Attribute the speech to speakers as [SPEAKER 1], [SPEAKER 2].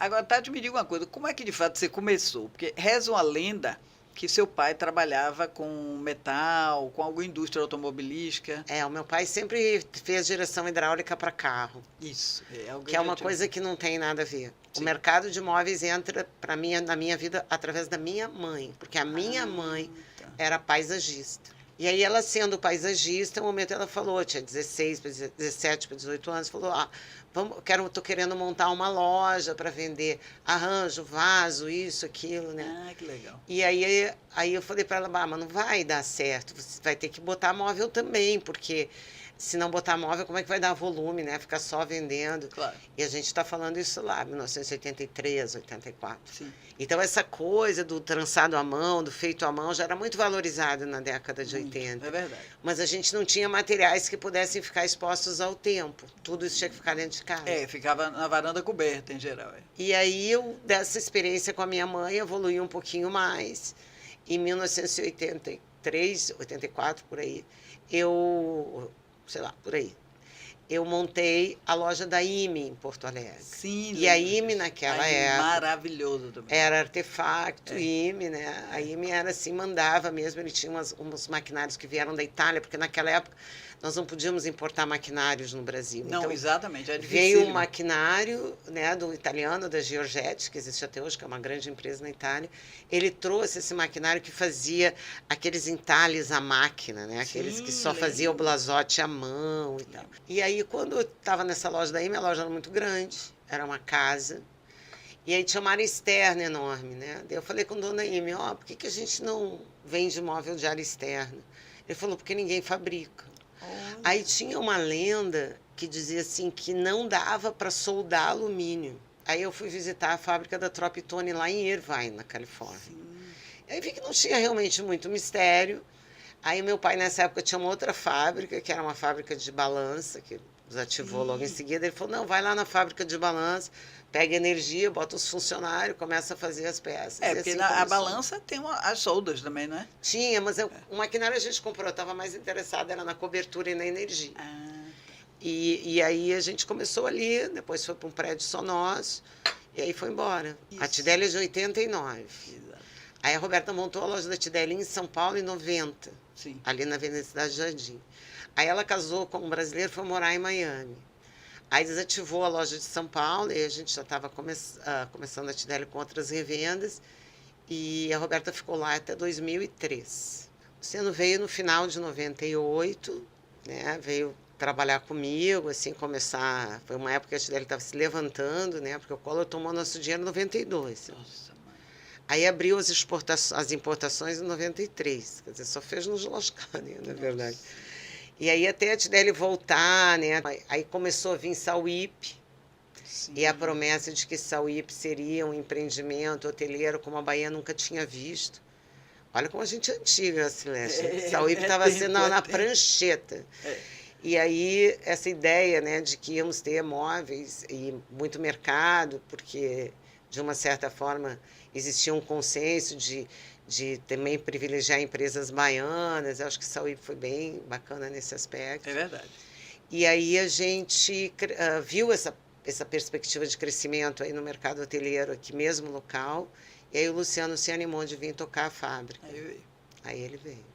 [SPEAKER 1] Agora, Tati, me diga uma coisa, como é que de fato você começou? Porque reza uma lenda que seu pai trabalhava com metal, com alguma indústria automobilística.
[SPEAKER 2] O meu pai sempre fez direção hidráulica para carro,
[SPEAKER 1] Isso,
[SPEAKER 2] que
[SPEAKER 1] alguém
[SPEAKER 2] é
[SPEAKER 1] já
[SPEAKER 2] uma
[SPEAKER 1] tinha.
[SPEAKER 2] coisa que não tem nada a ver. O
[SPEAKER 1] Sim.
[SPEAKER 2] mercado de móveis entra na minha vida através da minha mãe, porque a minha mãe
[SPEAKER 1] Tá.
[SPEAKER 2] era paisagista. E aí ela sendo paisagista, um momento ela falou, tinha 16, 17 para 18 anos, falou, tô querendo montar uma loja para vender arranjo, vaso, isso, aquilo, né?
[SPEAKER 1] Ah, que legal.
[SPEAKER 2] E aí eu falei para ela, mas não vai dar certo, você vai ter que botar móvel também, porque se não botar móvel, como é que vai dar volume, né? Ficar só vendendo.
[SPEAKER 1] Claro.
[SPEAKER 2] E a gente está falando isso lá, 1983, 84.
[SPEAKER 1] Sim.
[SPEAKER 2] Então, essa coisa do trançado à mão, do feito à mão, já era muito valorizado na década de
[SPEAKER 1] Muito,
[SPEAKER 2] 80.
[SPEAKER 1] é verdade.
[SPEAKER 2] Mas a gente não tinha materiais que pudessem ficar expostos ao tempo. Tudo isso tinha que ficar dentro de casa.
[SPEAKER 1] Ficava na varanda coberta, em geral.
[SPEAKER 2] E aí, dessa experiência com a minha mãe, evolui um pouquinho mais. Em 1983, 84, por aí, sei lá, por aí, eu montei a loja da IME em Porto Alegre.
[SPEAKER 1] Sim.
[SPEAKER 2] E a IME naquela época
[SPEAKER 1] maravilhoso também.
[SPEAKER 2] era artefacto, IME, né? A IME era assim, mandava mesmo, ele tinha uns maquinários que vieram da Itália, porque naquela época nós não podíamos importar maquinários no Brasil.
[SPEAKER 1] Não,
[SPEAKER 2] então,
[SPEAKER 1] exatamente.
[SPEAKER 2] veio um maquinário, né, do italiano, da Giorgetti, que existe até hoje, que é uma grande empresa na Itália. Ele trouxe esse maquinário que fazia aqueles entalhes à máquina, né? Aqueles que só faziam o blasote à mão e tal. E aí, quando eu estava nessa loja daí, minha loja era muito grande, era uma casa. E aí tinha uma área externa enorme, né? Daí eu falei com a dona Ime, por que a gente não vende móvel de área externa? Ele falou, porque ninguém fabrica. Aí tinha uma lenda que dizia assim que não dava para soldar alumínio. Aí eu fui visitar a fábrica da Tropitone lá em Irvine, na Califórnia. Aí vi que não tinha realmente muito mistério. Aí meu pai nessa época tinha uma outra fábrica, que era uma fábrica de balança, que desativou logo em seguida. Ele falou, não, vai lá na fábrica de balança, pega energia, bota os funcionários, começa a fazer as peças.
[SPEAKER 1] Porque
[SPEAKER 2] assim
[SPEAKER 1] a balança tem as soldas também, não é?
[SPEAKER 2] Tinha, mas o maquinário a gente comprou, eu estava mais interessada era na cobertura e na energia. E aí a gente começou ali, depois foi para um prédio só nosso, e aí foi embora. Isso. A Tideli é de 89. Exato. Aí a Roberta montou a loja da Tideli em São Paulo em 90,
[SPEAKER 1] Sim.
[SPEAKER 2] ali na Avenida Cidade Jardim. Aí ela casou com um brasileiro e foi morar em Miami. Aí desativou a loja de São Paulo e a gente já estava começando a Tideli com outras revendas. E a Roberta ficou lá até 2003. O Luciano veio no final de 98, né? Veio trabalhar comigo, assim, começar... Foi uma época que a Tideli estava se levantando, né? Porque o Collor tomou nosso dinheiro em 92.
[SPEAKER 1] Nossa, mãe.
[SPEAKER 2] Aí abriu as importações em 93. Quer dizer, só fez nos lascar, né? Na verdade. E aí até a Tideli voltar, né? Aí começou a vir Sauípe. Sim. E a promessa de que Sauípe seria um empreendimento hoteleiro como a Bahia nunca tinha visto. Olha como a gente é antiga, Celeste. Sauípe estava sendo na prancheta. E aí, essa ideia, né, de que íamos ter móveis e muito mercado, porque, de uma certa forma, existia um consenso de também privilegiar empresas baianas. Eu acho que Sauípe foi bem bacana nesse aspecto.
[SPEAKER 1] É verdade.
[SPEAKER 2] E aí a gente viu essa perspectiva de crescimento aí no mercado hoteleiro, aqui mesmo local, e aí o Luciano se animou de vir tocar a fábrica.
[SPEAKER 1] Aí veio.
[SPEAKER 2] Aí ele veio.